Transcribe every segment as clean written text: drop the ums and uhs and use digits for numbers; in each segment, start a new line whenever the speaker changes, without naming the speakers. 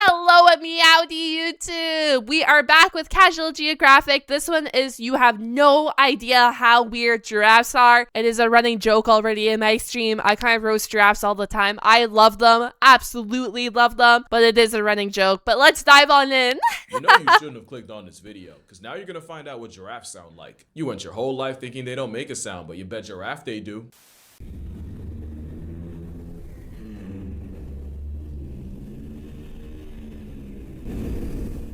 Hello at Meowdy YouTube! We are back with Casual Geographic. This one is you have no idea how weird giraffes are. It is a running joke already in my stream. I kind of roast giraffes all the time. I love them. Absolutely love them. But it is a running joke. But let's dive on in.
You know you shouldn't have clicked on this video, because now you're going to find out what giraffes sound like. You went your whole life thinking they don't make a sound, but you bet giraffe they do.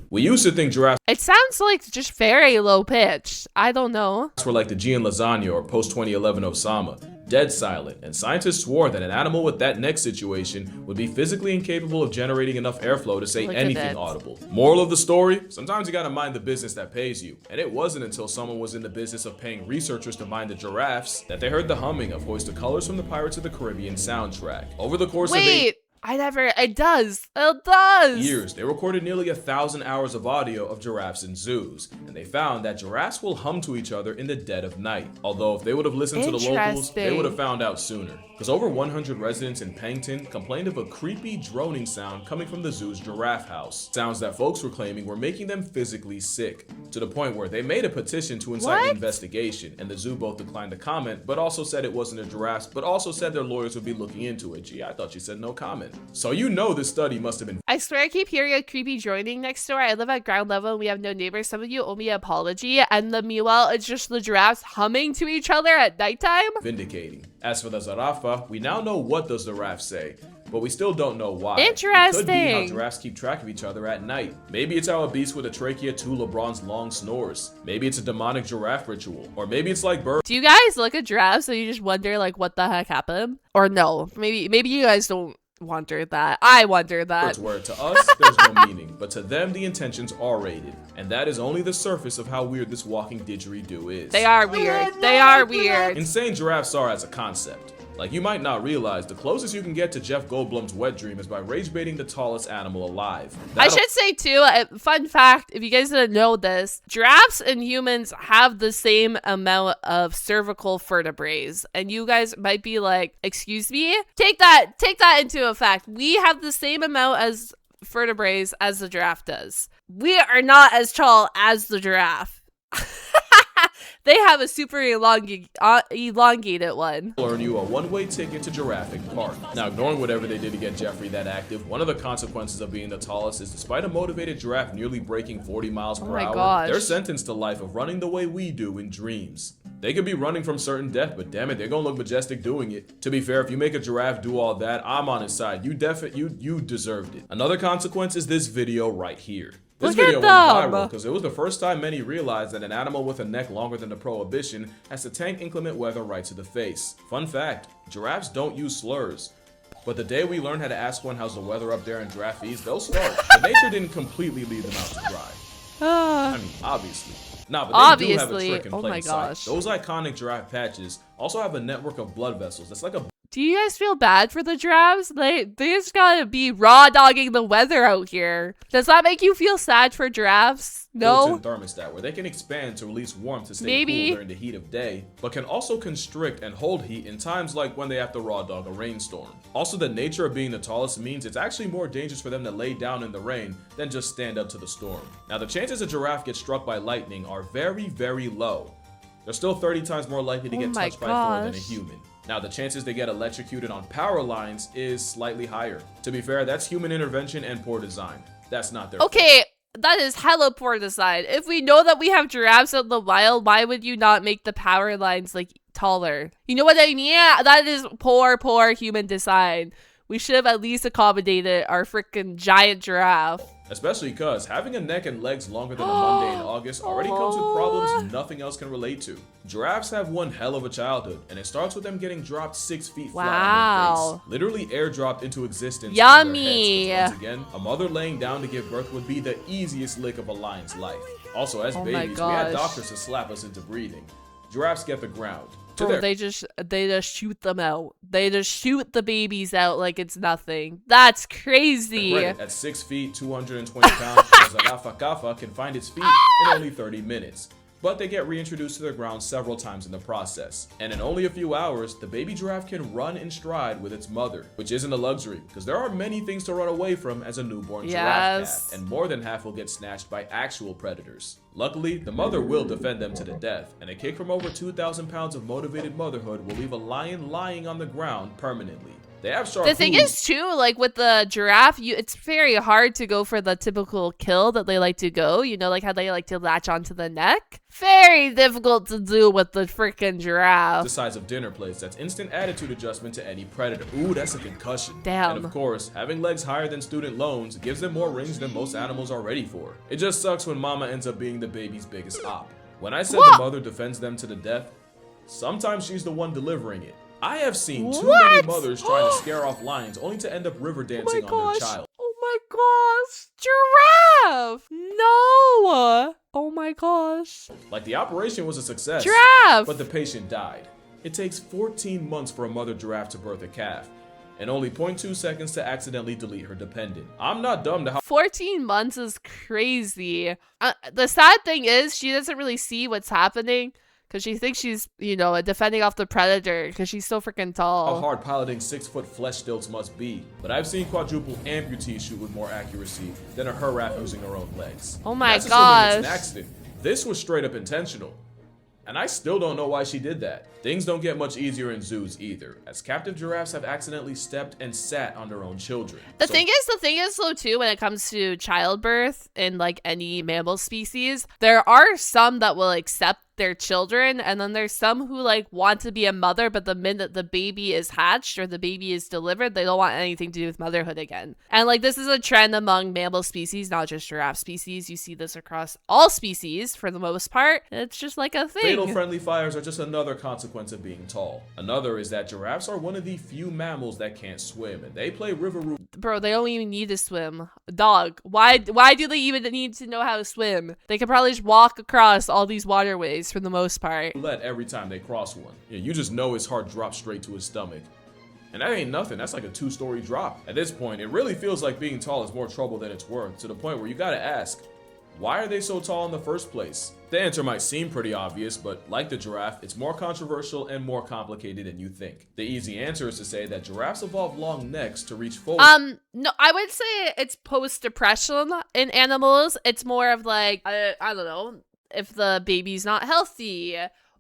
We used to think giraffes
It sounds like just very low pitched. I don't know.
were like the G in lasagna or post-2011 Osama, dead silent, and scientists swore that an animal with that neck situation would be physically incapable of generating enough airflow to say
Look at
anything
that.
audible. Moral of the story, sometimes you gotta mind the business that pays you. And it wasn't until someone was in the business of paying researchers to mind the giraffes that they heard the humming of Hoist the Colors from the Pirates of the Caribbean soundtrack. Over the course of
It does.
years, they recorded nearly 1,000 hours of audio of giraffes in zoos, and they found that giraffes will hum to each other in the dead of night. Although if they would have listened to the locals, they would have found out sooner. Because over 100 residents in Pangton complained of a creepy droning sound coming from the zoo's giraffe house. Sounds that folks were claiming were making them physically sick, to the point where they made a petition to incite an investigation, and the zoo both declined to comment, but also said it wasn't a giraffes, but also said their lawyers would be looking into it. Gee, I thought you said no comment. So you know this study must have been
I swear I keep hearing a creepy droning next door. I live at ground level and we have no neighbors. Some of you owe me an apology. And meanwhile, it's just the giraffes humming to each other at nighttime.
vindicating. As for the zarafa, we now know what the giraffes say, but we still don't know why.
Interesting.
It could be how giraffes keep track of each other at night. Maybe it's how a beast with a trachea to LeBron's long snores. Maybe it's a demonic giraffe ritual. Or maybe it's like birds
Do you guys look at giraffes and you just wonder like what the heck happened? Or no, maybe you guys don't wonder that. I wonder that.
where to us, there's no meaning, but to them, the intentions are rated. And that is only the surface of how weird this walking didgeridoo is.
They are weird. They are weird.
Insane giraffes are as a concept. Like, you might not realize, the closest you can get to Jeff Goldblum's wet dream is by rage baiting the tallest animal alive.
I should say too, fun fact, if you guys didn't know this, giraffes and humans have the same amount of cervical vertebrae. And you guys might be like, excuse me? Take that into effect. We have the same amount as vertebrae as the giraffe does. We are not as tall as the giraffe. They have a super elongated one.
Earn you a one-way ticket to Geographic Park. Now, ignoring whatever they did to get Jeffrey that active, one of the consequences of being the tallest is despite a motivated giraffe nearly breaking 40 miles per hour,
gosh.
they're sentenced to life of running the way we do in dreams. They could be running from certain death, but damn it, they're gonna look majestic doing it. To be fair, if you make a giraffe do all that, I'm on his side. You deserved it. Another consequence is this video right here. This video went viral because it was the first time many realized that an animal with a neck longer than the prohibition has to tank inclement weather right to the face. Fun fact, giraffes don't use slurs. But the day we learn how to ask one how's the weather up there in Giraffes, they'll start. But nature didn't completely leave them out to dry. I mean, obviously. Nah, but they do have a trick in plain sight. Those iconic giraffe patches also have a network of blood vessels. That's like a...
Do you guys feel bad for the giraffes? They just gotta be raw dogging the weather out here. Does that make you feel sad for giraffes? No?
built-in thermostat where they can expand to release warmth to stay cool during the heat of day, but can also constrict and hold heat in times like when they have to raw dog a rainstorm. Also, the nature of being the tallest means it's actually more dangerous for them to lay down in the rain than just stand up to the storm. Now, the chances a giraffe gets struck by lightning are very, very low. They're still 30 times more likely to get touched by Thor than a human. Now, the chances they get electrocuted on power lines is slightly higher. To be fair, that's human intervention and poor design. That's not their fault.
That is hella poor design. If we know that we have giraffes out in the wild, why would you not make the power lines like taller? You know what I mean? Yeah, that is poor human design. We should have at least accommodated our freaking giant giraffe.
Especially because having a neck and legs longer than a Monday in August already comes with problems nothing else can relate to. Giraffes have one hell of a childhood, and it starts with them getting dropped 6 feet flat on their face. Literally airdropped into existence.
Yummy!
Once again, a mother laying down to give birth would be the easiest lick of a lion's life. Also, as babies, we had doctors to slap us into breathing. Giraffes get the ground.
They just shoot them out. They just shoot the babies out like it's nothing. That's crazy.
At 6 feet, 220 pounds, Zarafa Kafa can find its feet in only 30 minutes. but they get reintroduced to their ground several times in the process. And in only a few hours, the baby giraffe can run in stride with its mother, which isn't a luxury, because there are many things to run away from as a newborn giraffe calf, and more than half will get snatched by actual predators. Luckily, the mother will defend them to the death, and a kick from over 2,000 pounds of motivated motherhood will leave a lion lying on the ground permanently. They have sharp
The thing is too, like with the giraffe, it's very hard to go for the typical kill that they like to go. You know, like how they like to latch onto the neck. Very difficult to do with the freaking giraffe.
The size of dinner plates, that's instant attitude adjustment to any predator. Ooh, that's a concussion.
Damn.
And of course, having legs higher than student loans gives them more rings than most animals are ready for. It just sucks when mama ends up being the baby's biggest op. When I said the mother defends them to the death, sometimes she's the one delivering it. I have seen too many mothers trying to scare off lions only to end up river dancing on their child.
Oh my gosh. Giraffe. No. Oh my gosh.
Like the operation was a success,
Giraffe.
but the patient died. It takes 14 months for a mother giraffe to birth a calf, and only 0.2 seconds to accidentally delete her dependent. I'm not dumb to how
14 months is crazy. The sad thing is she doesn't really see what's happening. Because she thinks she's, you know, defending off the predator because she's so freaking tall.
hard piloting 6-foot flesh stilts must be. But I've seen quadruple amputees shoot with more accuracy than a giraffe using her own legs.
Oh my
gosh.
gosh.
It's an accident. This was straight up intentional. And I still don't know why she did that. Things don't get much easier in zoos either, as captive giraffes have accidentally stepped and sat on their own children.
The thing is though too, when it comes to childbirth in like any mammal species, there are some that will accept their children, and then there's some who like want to be a mother, but the minute the baby is hatched or the baby is delivered, they don't want anything to do with motherhood again. And like this is a trend among mammal species, not just giraffe species. You see this across all species for the most part. It's just like a thing.
Fatal friendly fires are just another consequence of being tall. Another is that giraffes are one of the few mammals that can't swim, and they play river roots.
Bro, they don't even need to swim. Dog, why do they even need to know how to swim? They could probably just walk across all these waterways for the most part.
Every time they cross one. Yeah, you just know his heart drops straight to his stomach. And that ain't nothing, that's like a 2-story drop. At this point, it really feels like being tall is more trouble than it's worth, to the point where you gotta ask, why are they so tall in the first place? The answer might seem pretty obvious, but like the giraffe, it's more controversial and more complicated than you think. The easy answer is to say that giraffes evolved long necks to reach forward.
No, I would say it's post-depression in animals. It's more of like, I don't know, if the baby's not healthy,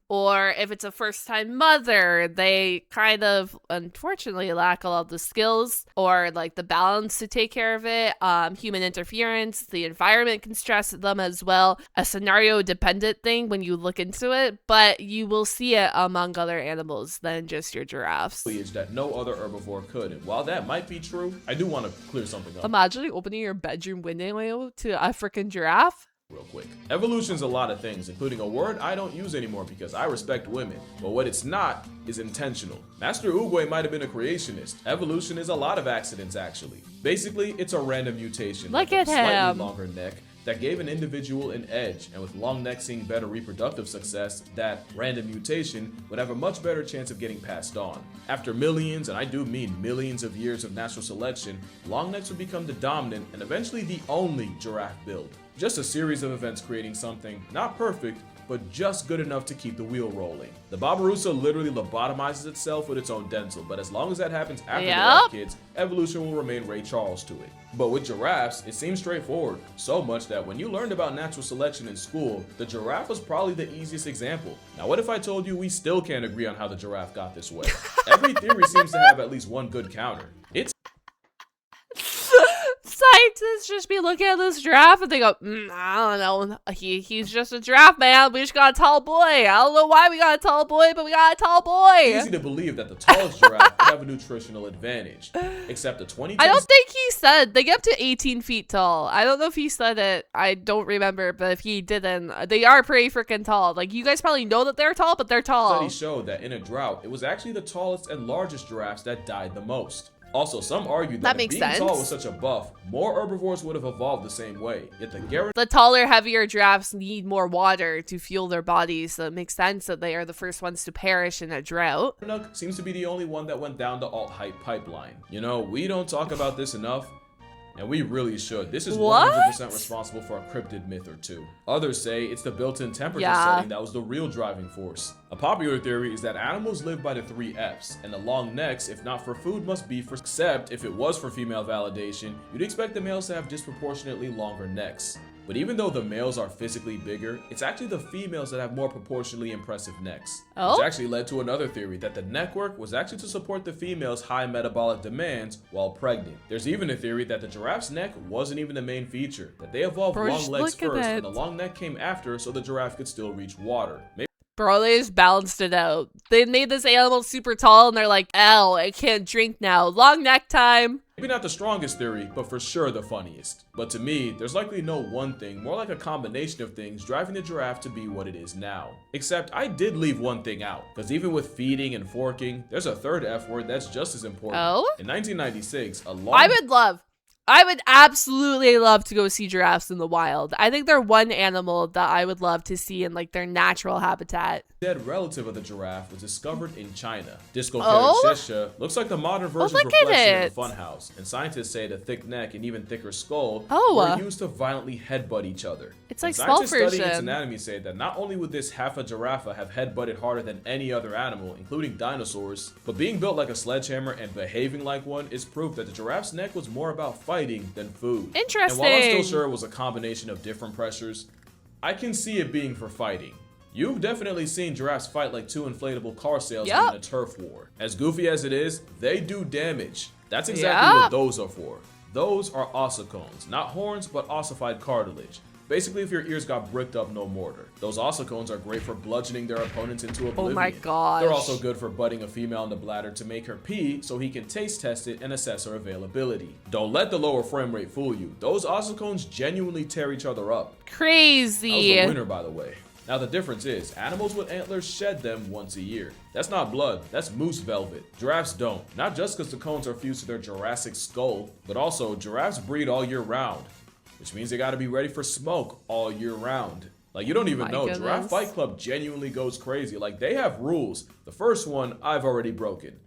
or if it's a first-time mother, they kind of, unfortunately, lack a lot of the skills or like the balance to take care of it. Human interference, the environment can stress them as well. A scenario-dependent thing when you look into it, but you will see it among other animals than just your giraffes.
That no other herbivore could. And while that might be true, I do want to clear something up.
Imagine opening your bedroom window to a freaking giraffe.
Real quick. Evolution's a lot of things, including a word I don't use anymore because I respect women. But what it's not is intentional. Master Oogway might have been a creationist. Evolution is a lot of accidents, actually. Basically, it's a random mutation.
Look
like
at
a slightly
him.
longer neck that gave an individual an edge, and with long necks seeing better reproductive success, that random mutation would have a much better chance of getting passed on. After millions, and I do mean millions of years of natural selection, long necks would become the dominant and eventually the only giraffe build. Just a series of events creating something not perfect, but just good enough to keep the wheel rolling. The Barbarossa literally lobotomizes itself with its own dental, but as long as that happens after they have kids, evolution will remain Ray Charles to it. But with giraffes, it seems straightforward, so much that when you learned about natural selection in school, the giraffe was probably the easiest example. Now what if I told you we still can't agree on how the giraffe got this way? Every theory seems to have at least one good counter. It's
Scientists just be looking at this giraffe and they go, I don't know, he's just a giraffe, man. We just got a tall boy. I don't know why we got a tall boy, but we got a tall boy.
easy to believe that the tallest giraffe would have a nutritional advantage, except the 2010s.
I don't think he said they get up to 18 feet tall. I don't know if he said it. I don't remember, but if he didn't, they are pretty freaking tall. Like, you guys probably know that they're tall, but they're tall.
Studies showed that in a drought, it was actually the tallest and largest giraffes that died the most. Also, some argued that if being tall was such a buff, more herbivores would have evolved the same way. Yet
the taller, heavier giraffes need more water to fuel their bodies, so it makes sense that they are the first ones to perish in a drought.
seems to be the only one that went down the alt-height pipeline. You know, we don't talk about this enough. And we really should. This is
What?
100% responsible for a cryptid myth or two. Others say it's the built-in temperature setting that was the real driving force. A popular theory is that animals live by the 3 Fs, and the long necks, if not for food, must be for except if it was for female validation, you'd expect the males to have disproportionately longer necks. But even though the males are physically bigger, it's actually the females that have more proportionally impressive necks. Which actually led to another theory that the neck work was actually to support the female's high metabolic demands while pregnant. There's even a theory that the giraffe's neck wasn't even the main feature, that they evolved long legs first and the long neck came after so the giraffe could still reach water.
Bro, they just balanced it out. They made this animal super tall and they're like, "Ow, it can't drink now. Long neck time."
Maybe not the strongest theory, but for sure the funniest. But to me, there's likely no one thing, more like a combination of things driving the giraffe to be what it is now. Except I did leave one thing out, because even with feeding and forking, there's a third F word that's just as important. In 1996, I would absolutely love to go see giraffes in the wild. I think they're one animal that I would love to see in like their natural habitat. Dead relative of the giraffe was discovered in China. Discotheria looks like the modern version's reflection of the funhouse, and scientists say the thick neck and even thicker skull were used to violently headbutt each other.
It's like small version.
Scientists studying its anatomy say that not only would this half a giraffe have headbutted harder than any other animal, including dinosaurs, but being built like a sledgehammer and behaving like one is proof that the giraffe's neck was more about fighting than food.
Interesting.
And while I'm still sure it was a combination of different pressures, I can see it being for fighting. You've definitely seen giraffes fight like 2 inflatable car salesmen in a turf war. As goofy as it is, they do damage. That's exactly what those are for. Those are ossicones, not horns, but ossified cartilage. Basically, if your ears got bricked up, no mortar. Those ossicones are great for bludgeoning their opponents into oblivion.
Oh my gosh.
They're also good for butting a female in the bladder to make her pee so he can taste test it and assess her availability. Don't let the lower frame rate fool you. Those ossicones genuinely tear each other up.
Crazy.
That was the winner, by the way. Now the difference is, animals with antlers shed them once a year. That's not blood, that's moose velvet. Giraffes don't. Not just because the cones are fused to their Jurassic skull, but also giraffes breed all year round. Which means they gotta be ready for smoke all year round. Like, you don't even know, Giraffe Fight Club genuinely goes crazy. Like, they have rules. The first one, I've already broken.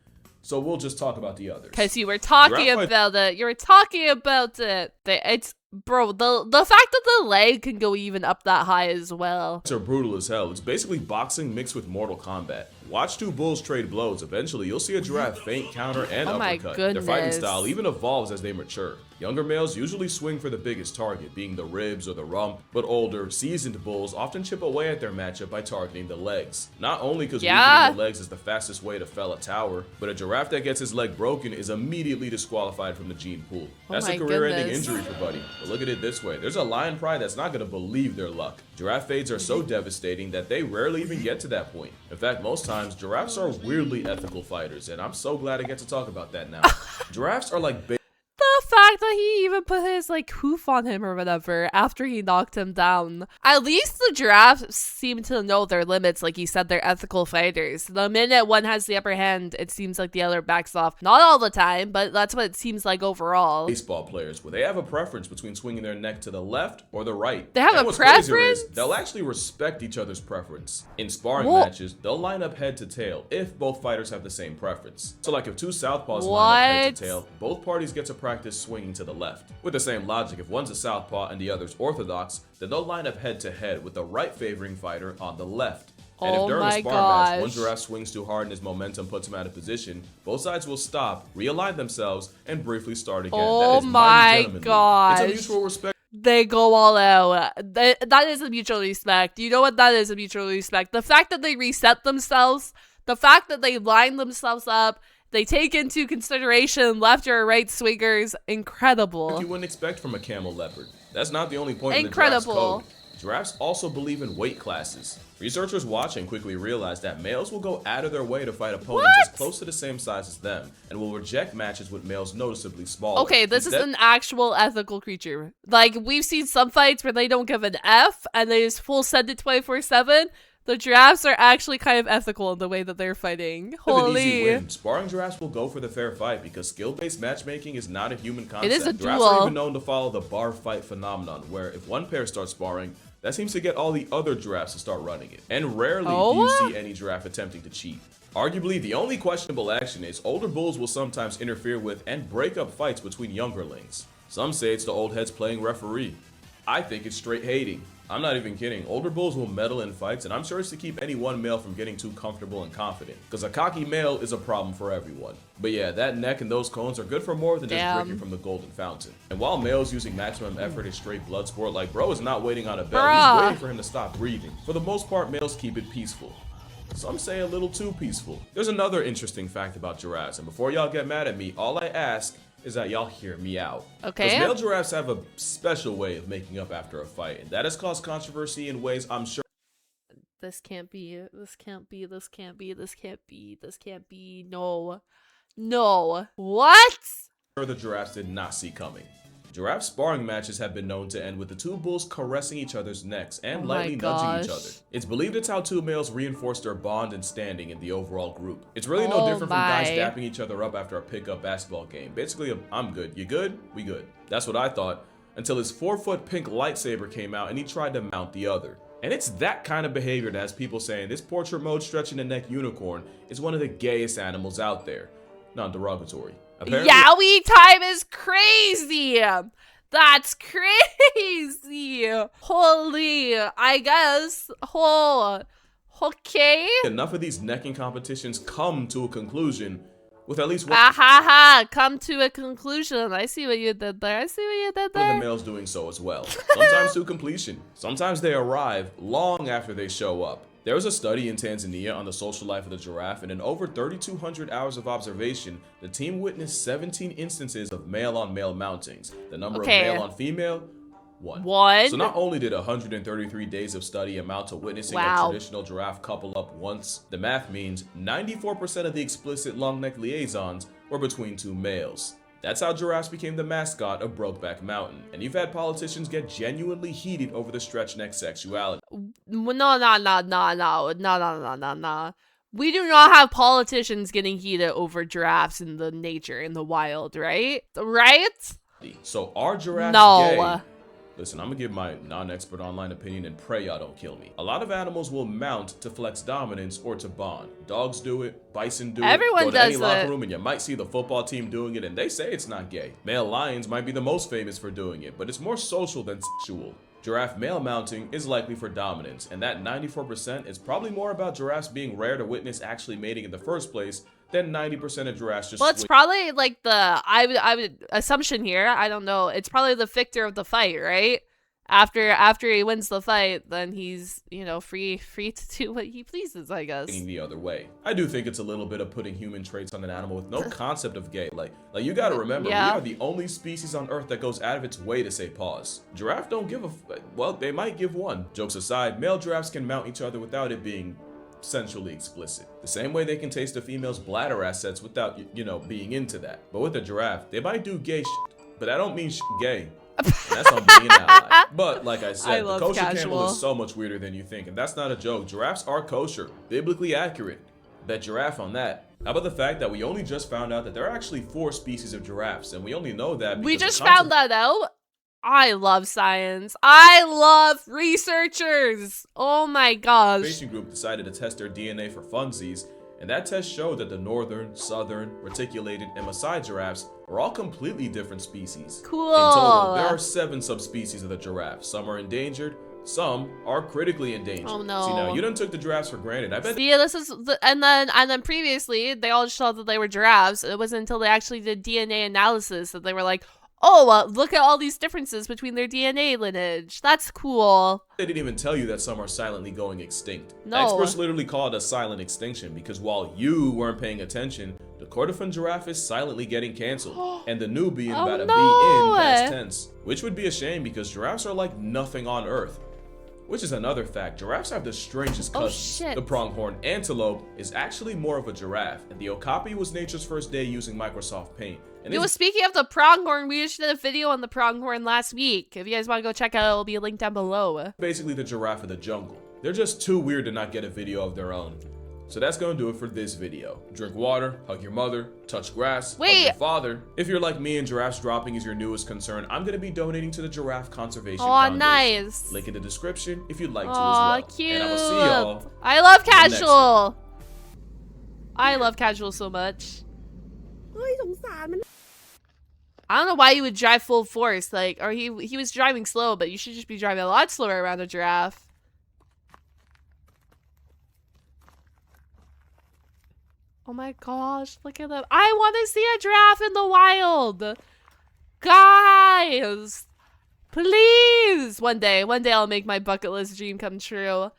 So we'll just talk about the others.
Because you were talking about it. You were talking about it. It's... Bro, the fact that the leg can go even up that high as well.
They're brutal as hell. It's basically boxing mixed with Mortal Kombat. Watch 2 bulls trade blows. Eventually, you'll see a giraffe feint, counter, and uppercut. Their fighting style even evolves as they mature. Younger males usually swing for the biggest target, being the ribs or the rump, but older, seasoned bulls often chip away at their matchup by targeting the legs. Not only because weakening the legs is the fastest way to fell a tower, but a giraffe that gets his leg broken is immediately disqualified from the gene pool. That's a career-ending injury for Buddy. But look at it this way. There's a lion pride that's not going to believe their luck. Giraffe fades are so devastating that they rarely even get to that point. In fact, most times, giraffes are weirdly ethical fighters, and I'm so glad I get to talk about that now. Giraffes are like
the fact that he even put his like hoof on him or whatever after he knocked him down. At least the giraffes seem to know their limits. Like you said, they're ethical fighters. The minute one has the upper hand, it seems like the other backs off. Not all the time, but that's what it seems like overall.
Baseball players, where they have a preference between swinging their neck to the left or the right.
They have a preference?
They'll actually respect each other's preference. In sparring matches, they'll line up head to tail if both fighters have the same preference. So like if 2 southpaws line up head to tail, both parties get to practice swinging to the left. With the same logic, if one's a southpaw and the other's orthodox, then they'll line up head to head with the right favoring fighter on the left. And if during a sparring match, one giraffe swings too hard and his momentum puts him out of position, both sides will stop, realign themselves, and briefly start again.
Oh my gosh.
It's a mutual respect.
They go all out. That is a mutual respect. You know what that is, a mutual respect? The fact that they reset themselves, the fact that they line themselves up, they take into consideration left or right swingers. Incredible.
You wouldn't expect from a camel leopard. That's not the only point of the giraffe's code. Giraffes also believe in weight classes. Researchers watching quickly realized that males will go out of their way to fight opponents as close to the same size as them, and will reject matches with males noticeably smaller.
Okay, this is an actual ethical creature. Like, we've seen some fights where they don't give an F, and they just full send it 24/7. The giraffes are actually kind of ethical in the way that they're fighting. Holy.
Easy win. Sparring giraffes will go for the fair fight because skill-based matchmaking is not a human concept.
It is a duel.
Giraffes are even known to follow the bar fight phenomenon, where if one pair starts sparring, that seems to get all the other giraffes to start running it. And rarely do you see any giraffe attempting to cheat. Arguably, the only questionable action is older bulls will sometimes interfere with and break up fights between youngerlings. Some say it's the old heads playing referee. I think it's straight hating. I'm not even kidding. Older bulls will meddle in fights, and I'm sure it's to keep any one male from getting too comfortable and confident. Because a cocky male is a problem for everyone. But yeah, that neck and those cones are good for more than just drinking from the golden fountain. And while males using maximum effort is straight blood sport, like bro is not waiting on a bell. He's waiting for him to stop breathing. For the most part, males keep it peaceful. Some say a little too peaceful. There's another interesting fact about giraffes, and before y'all get mad at me, all I ask is that y'all hear me out.
Okay.
Because male giraffes have a special way of making up after a fight, and that has caused controversy in ways I'm sure
This can't be it. This can't be. This can't be. This can't be. This can't be. No. No. What?
the giraffes did not see coming. Giraffe sparring matches have been known to end with the two bulls caressing each other's necks and lightly nudging each other. It's believed it's how two males reinforce their bond and standing in the overall group. It's really no different from guys dapping each other up after a pickup basketball game. Basically, I'm good. You good? We good. That's what I thought, until his 4-foot pink lightsaber came out and he tried to mount the other. And it's that kind of behavior that has people saying this portrait mode stretching the neck unicorn is one of the gayest animals out there. Not derogatory. Apparently,
Yowie time is crazy. That's crazy. Holy, I guess. Okay.
enough of these necking competitions come to a conclusion with at least one
come to a conclusion. I see what you did there. I see what you did
of the
there.
males doing so as well. Sometimes to completion. Sometimes they arrive long after they show up. There was a study in Tanzania on the social life of the giraffe, and in over 3,200 hours of observation, the team witnessed 17 instances of male-on-male mountings. The number of male-on-female, 1. So not only did 133 days of study amount to witnessing a traditional giraffe couple up once, the math means 94% of the explicit long-neck liaisons were between two males. That's how giraffes became the mascot of Brokeback Mountain, and you've had politicians get genuinely heated over the stretch neck sexuality.
No. We do not have politicians getting heated over giraffes in the nature, in the wild, right? Right?
So are giraffes gay? Listen, I'm gonna give my non-expert online opinion and pray y'all don't kill me. A lot of animals will mount to flex dominance or to bond. Dogs do it, bison do it. Go to any locker room and you might see the football team doing it, and they say it's not gay. Male lions might be the most famous for doing it, but it's more social than sexual. Giraffe male mounting is likely for dominance, and that 94% is probably more about giraffes being rare to witness actually mating in the first place than 90% of giraffes just.
Well, it's probably like I would assumption here. I don't know. It's probably the victor of the fight, right? After he wins the fight, then he's, you know, free to do what he pleases, I guess.
The other way. I do think it's a little bit of putting human traits on an animal with no concept of gay. Like you gotta remember, we are the only species on Earth that goes out of its way to say pause. Giraffe don't give well, they might give one. Jokes aside, male giraffes can mount each other without it being sensually explicit. The same way they can taste a female's bladder assets without, you know, being into that. But with a giraffe, they might do gay shit, but I don't mean gay. And that's on being an ally. But like I said, the kosher camel is so much weirder than you think, and that's not a joke. Giraffes are kosher, biblically accurate. Bet giraffe on that. How about the fact that we only just found out that there are actually 4 species of giraffes, and we only know that because
we just found that out? I love science. I love researchers. Oh my gosh.
The conservation group decided to test their DNA for funsies, and that test showed that the northern, southern, reticulated, and Maasai giraffes are all completely different species.
Cool.
In total, there are 7 subspecies of the giraffe. Some are endangered, some are critically endangered.
Oh no.
See, now you done took the giraffes for granted. I bet.
Yeah, this is and then previously they all just thought that they were giraffes. It wasn't until they actually did DNA analysis that they were like, oh, look at all these differences between their DNA lineage. That's cool.
They didn't even tell you that some are silently going extinct.
No.
Experts literally call it a silent extinction because while you weren't paying attention, the Kordofan giraffe is silently getting canceled. And the new being about to be in past tense. Which would be a shame because giraffes are like nothing on Earth. Which is another fact. Giraffes have the strangest cousins. The pronghorn antelope is actually more of a giraffe, and the okapi was nature's first day using Microsoft Paint. And
speaking of the pronghorn, we just did a video on the pronghorn last week. If you guys want to go check it out, it'll be linked down below.
Basically the giraffe of the jungle. They're just too weird to not get a video of their own. So that's gonna do it for this video. Drink water, hug your mother, touch grass, hug your father. If you're like me and giraffes dropping is your newest concern, I'm gonna be donating to the Giraffe Conservation Foundation.
Nice.
Link in the description if you'd like to as well.
Cute.
And I will see y'all.
I love casual. I love casual so much. I don't know why you would drive full force, like, or he was driving slow, but you should just be driving a lot slower around a giraffe. Oh my gosh, look at them. I want to see a giraffe in the wild. Guys, please. One day I'll make my bucket list dream come true.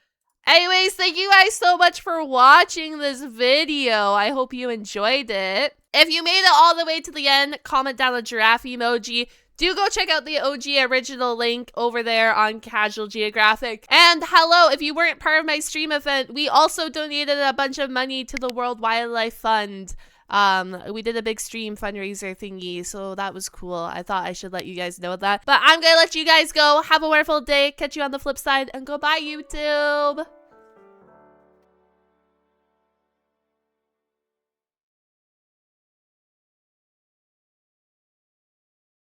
Anyways, thank you guys so much for watching this video. I hope you enjoyed it. If you made it all the way to the end, comment down a giraffe emoji. Do go check out the OG original link over there on Casual Geographic. And hello, if you weren't part of my stream event, we also donated a bunch of money to the World Wildlife Fund. We did a big stream fundraiser thingy, so that was cool. I thought I should let you guys know that. But I'm gonna let you guys go. Have a wonderful day. Catch you on the flip side, and goodbye, YouTube.